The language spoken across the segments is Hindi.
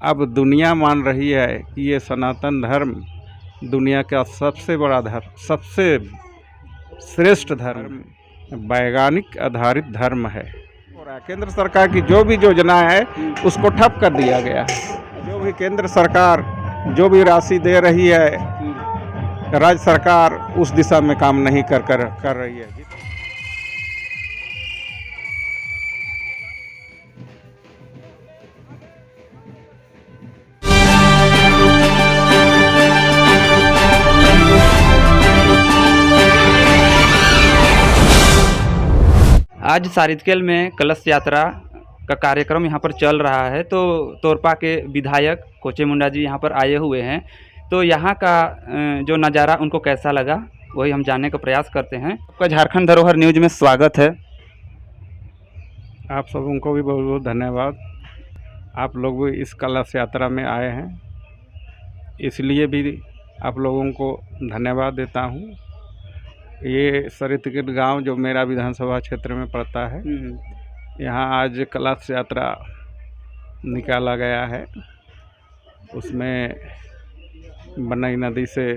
अब दुनिया मान रही है कि ये सनातन धर्म दुनिया का सबसे बड़ा धर्म, सबसे श्रेष्ठ धर्म, वैज्ञानिक आधारित धर्म है। और केंद्र सरकार की जो भी योजना है उसको ठप कर दिया गया है। जो भी केंद्र सरकार जो भी राशि दे रही है, राज्य सरकार उस दिशा में काम नहीं कर रही है। आज सारितकेल में कलश यात्रा का कार्यक्रम यहाँ पर चल रहा है, तो तोरपा के विधायक कोचे मुंडा जी यहाँ पर आए हुए हैं। तो यहाँ का जो नज़ारा उनको कैसा लगा वही हम जानने का प्रयास करते हैं। आपका झारखंड धरोहर न्यूज में स्वागत है। आप सबों को भी बहुत बहुत धन्यवाद। आप लोग भी इस कलश यात्रा में आए हैं, इसलिए भी आप लोगों को धन्यवाद देता हूँ। ये सारितकेल गांव जो मेरा विधानसभा क्षेत्र में पड़ता है, यहाँ आज कलश यात्रा निकाला गया है। उसमें बनई नदी से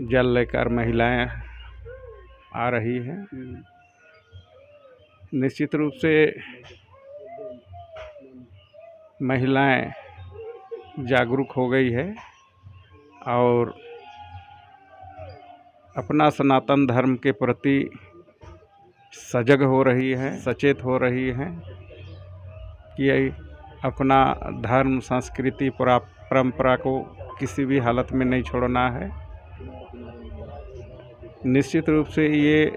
जल लेकर महिलाएं आ रही हैं। निश्चित रूप से महिलाएं जागरूक हो गई है और अपना सनातन धर्म के प्रति सजग हो रही है, सचेत हो रही हैं कि अपना धर्म, संस्कृति, परंपरा को किसी भी हालत में नहीं छोड़ना है। निश्चित रूप से ये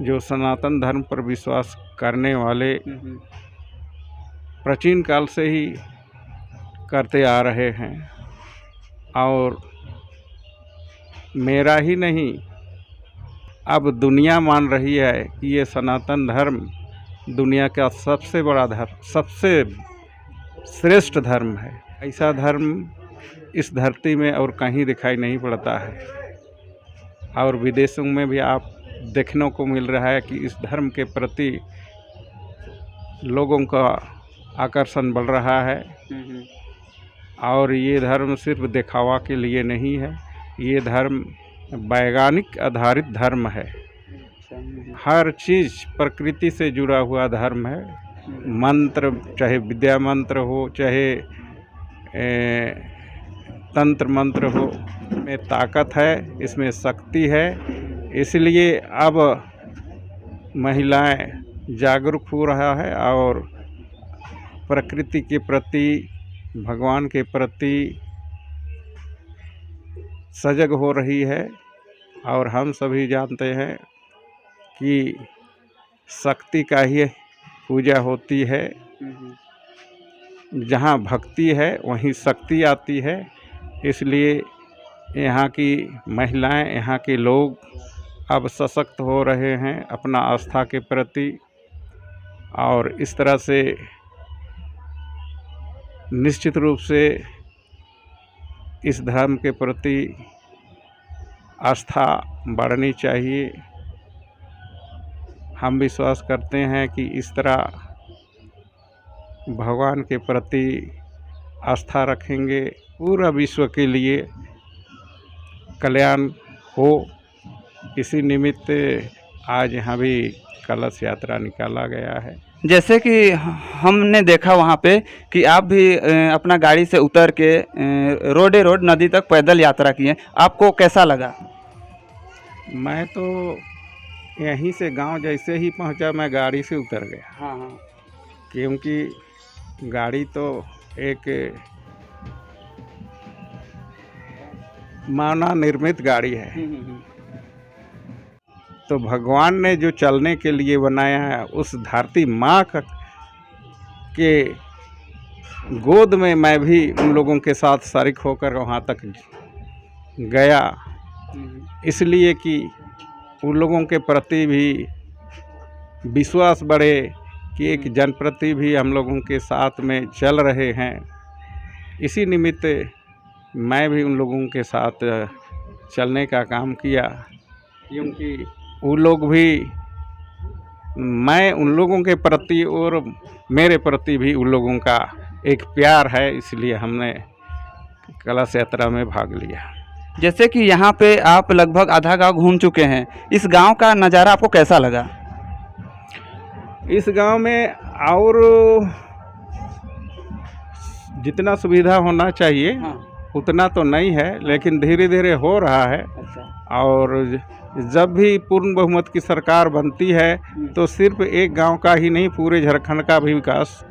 जो सनातन धर्म पर विश्वास करने वाले प्राचीन काल से ही करते आ रहे हैं और मेरा ही नहीं, अब दुनिया मान रही है कि ये सनातन धर्म दुनिया का सबसे बड़ा धर्म, सबसे श्रेष्ठ धर्म है। ऐसा धर्म इस धरती में और कहीं दिखाई नहीं पड़ता है और विदेशों में भी आप देखने को मिल रहा है कि इस धर्म के प्रति लोगों का आकर्षण बढ़ रहा है। और ये धर्म सिर्फ दिखावा के लिए नहीं है, ये धर्म वैज्ञानिक आधारित धर्म है। हर चीज़ प्रकृति से जुड़ा हुआ धर्म है। मंत्र, चाहे विद्या मंत्र हो, चाहे तंत्र मंत्र हो, में ताकत है, इसमें शक्ति है। इसलिए अब महिलाएं जागरूक हो रहा है और प्रकृति के प्रति, भगवान के प्रति सजग हो रही है। और हम सभी जानते हैं कि शक्ति का ही पूजा होती है। जहाँ भक्ति है वहीं शक्ति आती है। इसलिए यहाँ की महिलाएं, यहाँ के लोग अब सशक्त हो रहे हैं अपना आस्था के प्रति और इस तरह से निश्चित रूप से इस धर्म के प्रति आस्था बढ़नी चाहिए। हम विश्वास करते हैं कि इस तरह भगवान के प्रति आस्था रखेंगे, पूरा विश्व के लिए कल्याण हो। इसी निमित्त आज यहाँ भी कलश यात्रा निकाला गया है। जैसे कि हमने देखा वहाँ पे कि आप भी अपना गाड़ी से उतर के रोड नदी तक पैदल यात्रा किए, आपको कैसा लगा? मैं तो यहीं से गांव जैसे ही पहुंचा मैं गाड़ी से उतर गया। हाँ। क्योंकि गाड़ी तो एक मानव निर्मित गाड़ी है। तो भगवान ने जो चलने के लिए बनाया है, उस धरती माँ के गोद में मैं भी उन लोगों के साथ शरीक होकर वहाँ तक गया, इसलिए कि उन लोगों के प्रति भी विश्वास बढ़े कि एक जनप्रति भी हम लोगों के साथ में चल रहे हैं। इसी निमित्त मैं भी उन लोगों के साथ चलने का काम किया, क्योंकि वो लोग भी, मैं उन लोगों के प्रति और मेरे प्रति भी उन लोगों का एक प्यार है, इसलिए हमने कलश यात्रा में भाग लिया। जैसे कि यहाँ पे आप लगभग आधा गांव घूम चुके हैं, इस गांव का नज़ारा आपको कैसा लगा? इस गांव में और जितना सुविधा होना चाहिए उतना तो नहीं है, लेकिन धीरे धीरे हो रहा है। और जब भी पूर्ण बहुमत की सरकार बनती है तो सिर्फ एक गांव का ही नहीं, पूरे झारखंड का भी विकास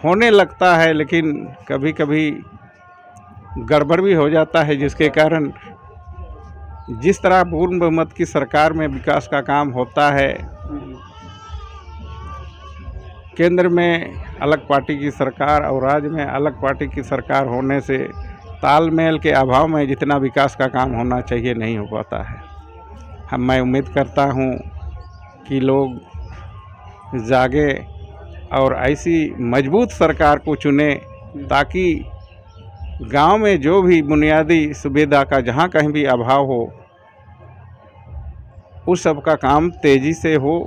होने लगता है, लेकिन कभी कभी गड़बड़ भी हो जाता है, जिसके कारण जिस तरह पूर्ण बहुमत की सरकार में विकास का काम होता है, केंद्र में अलग पार्टी की सरकार और राज्य में अलग पार्टी की सरकार होने से तालमेल के अभाव में जितना विकास का काम होना चाहिए नहीं हो पाता है। मैं उम्मीद करता हूँ कि लोग जागे और ऐसी मजबूत सरकार को चुने ताकि गांव में जो भी बुनियादी सुविधा का जहाँ कहीं भी अभाव हो उस सब का काम तेज़ी से हो,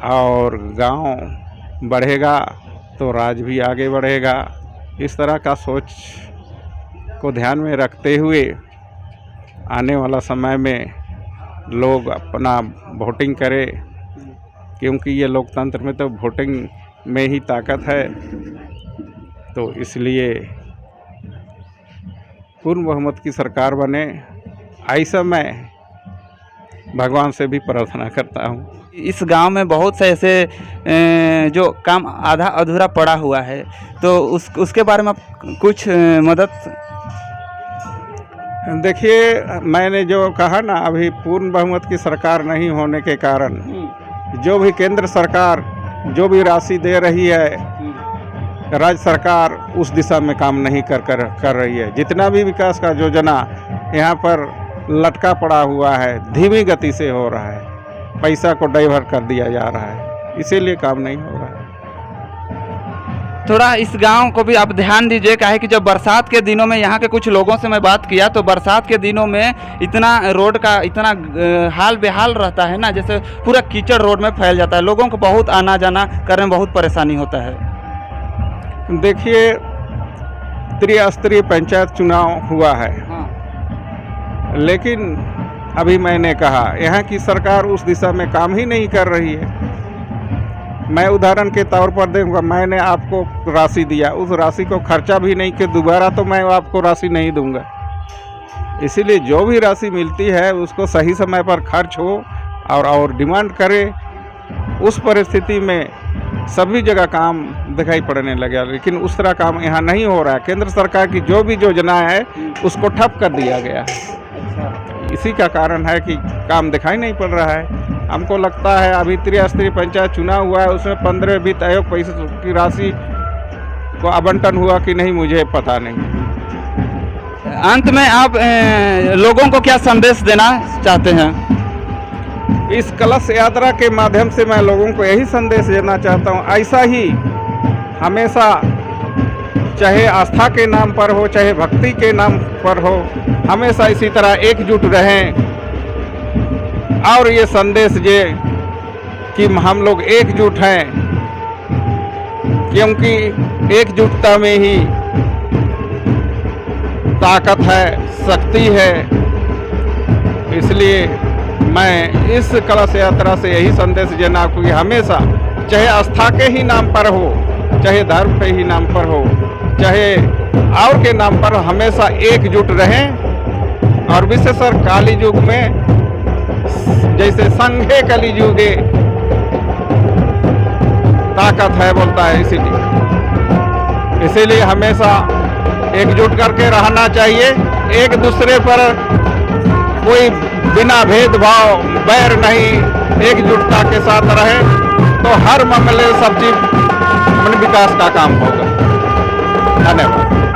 और गांव बढ़ेगा तो राज्य भी आगे बढ़ेगा। इस तरह का सोच को ध्यान में रखते हुए आने वाला समय में लोग अपना वोटिंग करें, क्योंकि ये लोकतंत्र में तो वोटिंग में ही ताकत है। तो इसलिए पूर्ण बहुमत की सरकार बने, ऐसा मैं भगवान से भी प्रार्थना करता हूँ। इस गांव में बहुत से ऐसे जो काम आधा अधूरा पड़ा हुआ है, तो उसके बारे में आप कुछ मदद। देखिए, मैंने जो कहा ना, अभी पूर्ण बहुमत की सरकार नहीं होने के कारण जो भी केंद्र सरकार जो भी राशि दे रही है, राज्य सरकार उस दिशा में काम नहीं कर रही है। जितना भी विकास का योजना यहाँ पर लटका पड़ा हुआ है, धीमी गति से हो रहा है, पैसा को डाइवर्ट कर दिया जा रहा है, इसीलिए काम नहीं हो रहा है। थोड़ा इस गांव को भी आप ध्यान दीजिए, क्या है कि जब बरसात के दिनों में यहाँ के कुछ लोगों से मैं बात किया तो बरसात के दिनों में इतना रोड का इतना हाल बेहाल रहता है ना, जैसे पूरा कीचड़ रोड में फैल जाता है, लोगों को बहुत आना जाना करने में बहुत परेशानी होता है। देखिए, त्रिस्तरीय पंचायत चुनाव हुआ है, लेकिन अभी मैंने कहा यहाँ की सरकार उस दिशा में काम ही नहीं कर रही है। मैं उदाहरण के तौर पर दूंगा, मैंने आपको राशि दिया, उस राशि को खर्चा भी नहीं किया, दोबारा तो मैं आपको राशि नहीं दूंगा। इसीलिए जो भी राशि मिलती है उसको सही समय पर खर्च हो और डिमांड करे। उस परिस्थिति में सभी जगह काम दिखाई पड़ने लगा, लेकिन उस तरह काम यहाँ नहीं हो रहा है। केंद्र सरकार की जो भी योजना है उसको ठप कर दिया गया है। इसी का कारण है कि काम दिखाई नहीं पड़ रहा है। हमको लगता है अभी त्रिस्तरीय पंचायत चुनाव हुआ है, उसमें 15 वित्त आयोग पैसे की राशि को आवंटन हुआ कि नहीं मुझे पता नहीं। अंत में आप लोगों को क्या संदेश देना चाहते हैं? इस कलश यात्रा के माध्यम से मैं लोगों को यही संदेश देना चाहता हूँ, ऐसा ही हमेशा, चाहे आस्था के नाम पर हो चाहे भक्ति के नाम पर हो, हमेशा इसी तरह एकजुट रहें। और ये संदेश ये कि हम लोग एकजुट हैं, क्योंकि एकजुटता में ही ताकत है, शक्ति है। इसलिए मैं इस कलश यात्रा से यही संदेश देना कि हमेशा, चाहे आस्था के ही नाम पर हो, चाहे धर्म के ही नाम पर हो, चाहे और के नाम पर, हमेशा एकजुट रहें। और विशेषकर काली युग में, जैसे संघे कली युगे ताकत है बोलता है, इसीलिए हमेशा एकजुट करके रहना चाहिए। एक दूसरे पर कोई बिना भेदभाव, बैर नहीं, एकजुटता के साथ रहे तो हर मामले सब चीज विकास का काम होगा। धन्यवाद।